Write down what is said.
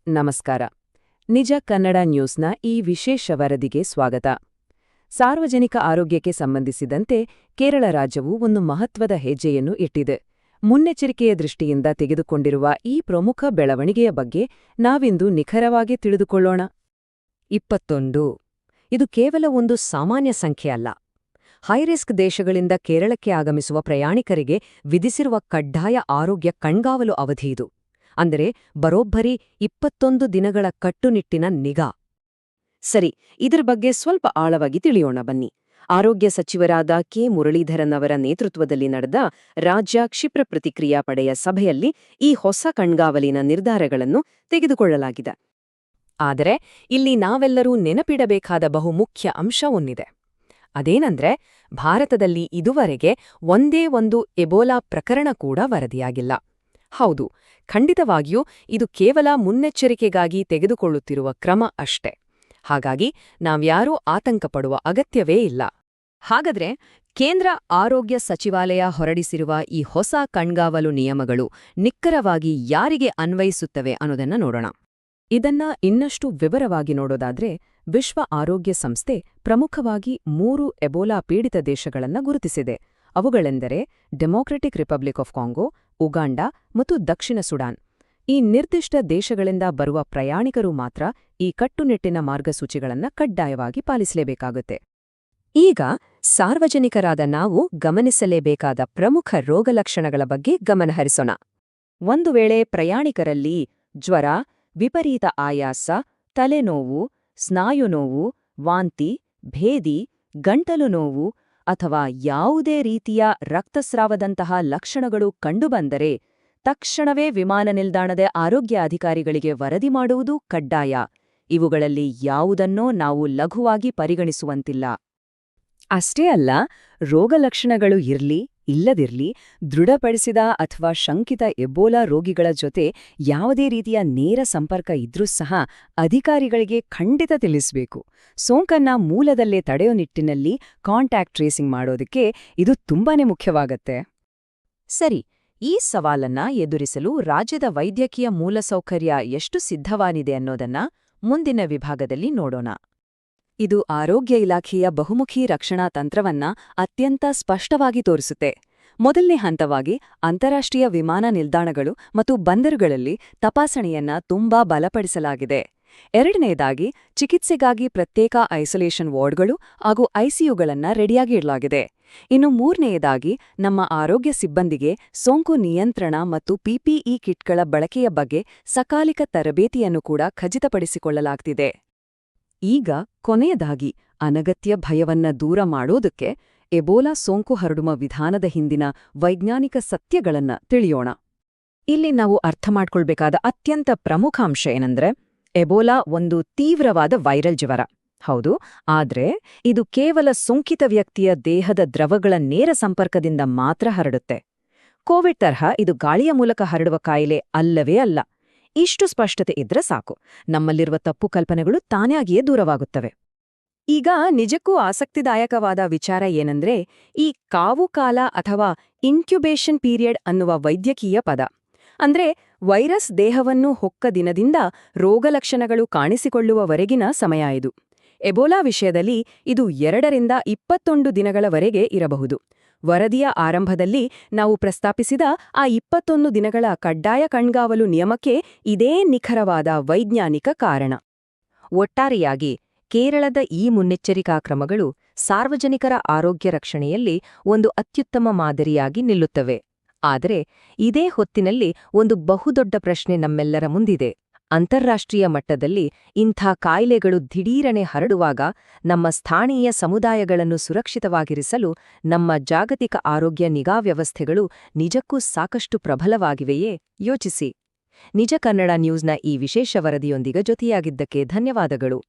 ನಮಸ್ಕಾರ. ನಿಜ ಕನ್ನಡ ನ್ಯೂಸ್ನ ಈ ವಿಶೇಷ ವರದಿಗೆ ಸ್ವಾಗತ. ಸಾರ್ವಜನಿಕ ಆರೋಗ್ಯಕ್ಕೆ ಸಂಬಂಧಿಸಿದಂತೆ ಕೇರಳ ರಾಜ್ಯವು ಒಂದು ಮಹತ್ವದ ಹೆಜ್ಜೆಯನ್ನು ಇಟ್ಟಿದೆ. ಮುನ್ನೆಚ್ಚರಿಕೆಯ ದೃಷ್ಟಿಯಿಂದ ತೆಗೆದುಕೊಂಡಿರುವ ಈ ಪ್ರಮುಖ ಬೆಳವಣಿಗೆಯ ಬಗ್ಗೆ ನಾವಿಂದು ನಿಖರವಾಗಿ ತಿಳಿದುಕೊಳ್ಳೋಣ. 21 ಇದು ಕೇವಲ ಒಂದು ಸಾಮಾನ್ಯ ಸಂಖ್ಯೆ ಅಲ್ಲ. ಹೈರಿಸ್ಕ್ ದೇಶಗಳಿಂದ ಕೇರಳಕ್ಕೆ ಆಗಮಿಸುವ ಪ್ರಯಾಣಿಕರಿಗೆ ವಿಧಿಸಿರುವ ಕಡ್ಡಾಯ ಆರೋಗ್ಯ ಕಣ್ಗಾವಲು ಅವಧಿ ಇದು. ಅಂದರೆ ಬರೋಬ್ಬರಿ 21 ದಿನಗಳ ಕಟ್ಟುನಿಟ್ಟಿನ ನಿಗಾ. ಸರಿ, ಇದರ ಬಗ್ಗೆ ಸ್ವಲ್ಪ ಆಳವಾಗಿ ತಿಳಿಯೋಣ ಬನ್ನಿ. ಆರೋಗ್ಯ ಸಚಿವರಾದ ಕೆ ಮುರಳೀಧರನ್ ಅವರ ನೇತೃತ್ವದಲ್ಲಿ ನಡೆದ ರಾಜ್ಯ ಕ್ಷಿಪ್ರ ಪ್ರತಿಕ್ರಿಯಾ ಪಡೆಯ ಸಭೆಯಲ್ಲಿ ಈ ಹೊಸ ಕಣ್ಗಾವಲಿನ ನಿರ್ಧಾರಗಳನ್ನು ತೆಗೆದುಕೊಳ್ಳಲಾಗಿದೆ. ಆದರೆ ಇಲ್ಲಿ ನಾವೆಲ್ಲರೂ ನೆನಪಿಡಬೇಕಾದ ಬಹುಮುಖ್ಯ ಅಂಶ ಒಂದಿದೆ. ಅದೇನಂದ್ರೆ, ಭಾರತದಲ್ಲಿ ಇದುವರೆಗೆ ಒಂದೇ ಒಂದು ಎಬೋಲಾ ಪ್ರಕರಣ ಕೂಡ ವರದಿಯಾಗಿಲ್ಲ. ಹೌದು, ಖಂಡಿತವಾಗಿಯೂ ಇದು ಕೇವಲ ಮುನ್ನೆಚ್ಚರಿಕೆಗಾಗಿ ತೆಗೆದುಕೊಳ್ಳುತ್ತಿರುವ ಕ್ರಮ ಅಷ್ಟೇ. ಹಾಗಾಗಿ ನಾವ್ಯಾರೂ ಆತಂಕಪಡುವ ಅಗತ್ಯವೇ ಇಲ್ಲ. ಹಾಗಾದ್ರೆ ಕೇಂದ್ರ ಆರೋಗ್ಯ ಸಚಿವಾಲಯ ಹೊರಡಿಸಿರುವ ಈ ಹೊಸ ಕಣ್ಗಾವಲು ನಿಯಮಗಳು ನಿಖರವಾಗಿ ಯಾರಿಗೆ ಅನ್ವಯಿಸುತ್ತವೆ ಅನ್ನೋದನ್ನ ನೋಡೋಣ. ಇದನ್ನ ಇನ್ನಷ್ಟು ವಿವರವಾಗಿ ನೋಡೋದಾದ್ರೆ, ವಿಶ್ವ ಆರೋಗ್ಯ ಸಂಸ್ಥೆ ಪ್ರಮುಖವಾಗಿ 3 ಎಬೋಲಾ ಪೀಡಿತ ದೇಶಗಳನ್ನ ಗುರುತಿಸಿದೆ. ಅವುಗಳೆಂದರೆ democratic republic of Congo, Uganda ಮತ್ತು ದಕ್ಷಿಣ ಸುಡಾನ್. ಈ ನಿರ್ದಿಷ್ಟ ದೇಶಗಳಿಂದ ಬರುವ ಪ್ರಯಾಣಿಕರು ಮಾತ್ರ ಈ ಕಟ್ಟುನಿಟ್ಟಿನ ಮಾರ್ಗಸೂಚಿಗಳನ್ನ ಕಡ್ಡಾಯವಾಗಿ ಪಾಲಿಸಲೇಬೇಕಾಗುತ್ತೆ. ಈಗ ಸಾರ್ವಜನಿಕರಾದ ನಾವು ಗಮನಿಸಲೇಬೇಕಾದ ಪ್ರಮುಖ ರೋಗಲಕ್ಷಣಗಳ ಬಗ್ಗೆ ಗಮನಹರಿಸೋಣ. ಒಂದು ವೇಳೆ ಪ್ರಯಾಣಿಕರಲ್ಲಿ ಜ್ವರ, ವಿಪರೀತ ಆಯಾಸ, ತಲೆನೋವು, ಸ್ನಾಯುನೋವು, ವಾಂತಿ, ಭೇದಿ, ಗಂಟಲು ನೋವು ಅಥವಾ ಯಾವುದೇ ರೀತಿಯ ರಕ್ತಸ್ರಾವದಂತಹ ಲಕ್ಷಣಗಳು ಕಂಡುಬಂದರೆ ತಕ್ಷಣವೇ ವಿಮಾನ ನಿಲ್ದಾಣದ ಆರೋಗ್ಯ ಅಧಿಕಾರಿಗಳಿಗೆ ವರದಿ ಮಾಡುವುದು ಕಡ್ಡಾಯ. ಇವುಗಳಲ್ಲಿ ಯಾವುದನ್ನೋ ನಾವು ಲಘುವಾಗಿ ಪರಿಗಣಿಸುವಂತಿಲ್ಲ. ಅಷ್ಟೇ ಅಲ್ಲ, ರೋಗಲಕ್ಷಣಗಳು ಇರ್ಲಿ ಇಲ್ಲದಿರ್ಲಿ, ದೃಢಪಡಿಸಿದ ಅಥವಾ ಶಂಕಿತ ಎಬೋಲಾ ರೋಗಿಗಳ ಜೊತೆ ಯಾವುದೇ ರೀತಿಯ ನೇರ ಸಂಪರ್ಕ ಇದ್ರೂ ಸಹ ಅಧಿಕಾರಿಗಳಿಗೆ ಖಂಡಿತ ತಿಳಿಸಬೇಕು. ಸೋಂಕನ್ನ ಮೂಲದಲ್ಲೇ ತಡೆಯೋ ನಿಟ್ಟಿನಲ್ಲಿ ಕಾಂಟ್ಯಾಕ್ಟ್ ಟ್ರೇಸಿಂಗ್ ಮಾಡೋದಕ್ಕೆ ಇದು ತುಂಬಾನೇ ಮುಖ್ಯವಾಗತ್ತೆ. ಸರಿ, ಈ ಸವಾಲನ್ನ ಎದುರಿಸಲು ರಾಜ್ಯದ ವೈದ್ಯಕೀಯ ಮೂಲಸೌಕರ್ಯ ಎಷ್ಟು ಸಿದ್ಧವಾಗಿದೆ ಅನ್ನೋದನ್ನ ಮುಂದಿನ ವಿಭಾಗದಲ್ಲಿ ನೋಡೋಣ. ಇದು ಆರೋಗ್ಯ ಇಲಾಖೆಯ ಬಹುಮುಖಿ ರಕ್ಷಣಾ ತಂತ್ರವನ್ನ ಅತ್ಯಂತ ಸ್ಪಷ್ಟವಾಗಿ ತೋರಿಸುತ್ತೆ. ಮೊದಲನೇ ಹಂತವಾಗಿ ಅಂತಾರಾಷ್ಟ್ರೀಯ ವಿಮಾನ ನಿಲ್ದಾಣಗಳು ಮತ್ತು ಬಂದರುಗಳಲ್ಲಿ ತಪಾಸಣೆಯನ್ನ ತುಂಬಾ ಬಲಪಡಿಸಲಾಗಿದೆ. ಎರಡನೇದಾಗಿ ಚಿಕಿತ್ಸೆಗಾಗಿ ಪ್ರತ್ಯೇಕ ಐಸೋಲೇಷನ್ ವಾರ್ಡ್ಗಳು ಹಾಗೂ ಐಸಿಯುಗಳನ್ನ ರೆಡಿಯಾಗಿ ಇಡಲಾಗಿದೆ. ಇನ್ನು ಮೂರನೆಯದಾಗಿ ನಮ್ಮ ಆರೋಗ್ಯ ಸಿಬ್ಬಂದಿಗೆ ಸೋಂಕು ನಿಯಂತ್ರಣ ಮತ್ತು ಪಿಪಿಇ ಕಿಟ್ಗಳ ಬಳಕೆಯ ಬಗ್ಗೆ ಸಕಾಲಿಕ ತರಬೇತಿಯನ್ನು ಕೂಡ ಖಚಿತಪಡಿಸಿಕೊಳ್ಳಲಾಗ್ತಿದೆ. ಈಗ ಕೊನೆಯದಾಗಿ ಅನಗತ್ಯ ಭಯವನ್ನ ದೂರ ಮಾಡೋದಕ್ಕೆ ಎಬೋಲಾ ಸೋಂಕು ಹರಡುವ ವಿಧಾನದ ಹಿಂದಿನ ವೈಜ್ಞಾನಿಕ ಸತ್ಯಗಳನ್ನ ತಿಳಿಯೋಣ. ಇಲ್ಲಿ ನಾವು ಅರ್ಥ ಮಾಡ್ಕೊಳ್ಬೇಕಾದ ಅತ್ಯಂತ ಪ್ರಮುಖ ಅಂಶ ಏನಂದ್ರೆ, ಎಬೋಲಾ ಒಂದು ತೀವ್ರವಾದ ವೈರಲ್ ಜ್ವರ. ಹೌದು, ಆದ್ರೆ ಇದು ಕೇವಲ ಸೋಂಕಿತ ವ್ಯಕ್ತಿಯ ದೇಹದ ದ್ರವಗಳ ನೇರ ಸಂಪರ್ಕದಿಂದ ಮಾತ್ರ ಹರಡುತ್ತೆ. ಕೋವಿಡ್ ತರಹ ಇದು ಗಾಳಿಯ ಮೂಲಕ ಹರಡುವ ಕಾಯಿಲೆ ಅಲ್ಲವೇ ಅಲ್ಲ. ಇಷ್ಟು ಸ್ಪಷ್ಟತೆ ಇದ್ರೆ ಸಾಕು, ನಮ್ಮಲ್ಲಿರುವ ತಪ್ಪು ಕಲ್ಪನೆಗಳು ತಾನಾಗಿಯೇ ದೂರವಾಗುತ್ತವೆ. ಈಗ ನಿಜಕ್ಕೂ ಆಸಕ್ತಿದಾಯಕವಾದ ವಿಚಾರ ಏನಂದ್ರೆ, ಈ ಕಾವು ಕಾಲ ಅಥವಾ ಇನ್ಕ್ಯುಬೇಷನ್ ಪೀರಿಯಡ್ ಅನ್ನುವ ವೈದ್ಯಕೀಯ ಪದ. ಅಂದ್ರೆ ವೈರಸ್ ದೇಹವನ್ನು ಹೊಕ್ಕ ದಿನದಿಂದ ರೋಗಲಕ್ಷಣಗಳು ಕಾಣಿಸಿಕೊಳ್ಳುವವರೆಗಿನ ಸಮಯ ಇದು. ಎಬೋಲಾ ವಿಷಯದಲ್ಲಿ ಇದು 2 ರಿಂದ 21 ದಿನಗಳವರೆಗೆ ಇರಬಹುದು. ವರದಿಯ ಆರಂಭದಲ್ಲಿ ನಾವು ಪ್ರಸ್ತಾಪಿಸಿದ ಆ 21 ದಿನಗಳ ಕಡ್ಡಾಯ ಕಣ್ಗಾವಲು ನಿಯಮಕ್ಕೆ ಇದೇ ನಿಖರವಾದ ವೈಜ್ಞಾನಿಕ ಕಾರಣ. ಒಟ್ಟಾರೆಯಾಗಿ ಕೇರಳದ ಈ ಮುನ್ನೆಚ್ಚರಿಕಾ ಕ್ರಮಗಳು ಸಾರ್ವಜನಿಕರ ಆರೋಗ್ಯ ರಕ್ಷಣೆಯಲ್ಲಿ ಒಂದು ಅತ್ಯುತ್ತಮ ಮಾದರಿಯಾಗಿ ನಿಲ್ಲುತ್ತವೆ. ಆದರೆ ಇದೇ ಹೊತ್ತಿನಲ್ಲಿ ಒಂದು ಬಹುದೊಡ್ಡ ಪ್ರಶ್ನೆ ನಮ್ಮೆಲ್ಲರ ಮುಂದಿದೆ. ಅಂತಾರಾಷ್ಟ್ರೀಯ ಮಟ್ಟದಲ್ಲಿ ಇಂಥ ಕಾಯಿಲೆಗಳು ದಿಢೀರನೆ ಹರಡುವಾಗ ನಮ್ಮ ಸ್ಥಾನೀಯ ಸಮುದಾಯಗಳನ್ನು ಸುರಕ್ಷಿತವಾಗಿರಿಸಲು ನಮ್ಮ ಜಾಗತಿಕ ಆರೋಗ್ಯ ನಿಗಾ ವ್ಯವಸ್ಥೆಗಳು ನಿಜಕ್ಕೂ ಸಾಕಷ್ಟು ಪ್ರಬಲವಾಗಿವೆಯೇ? ಯೋಚಿಸಿ. ನಿಜ ಕನ್ನಡ ನ್ಯೂಸ್ನ ಈ ವಿಶೇಷ ವರದಿಯೊಂದಿಗೆ ಜೊತೆಯಾಗಿದ್ದಕ್ಕೆ ಧನ್ಯವಾದಗಳು.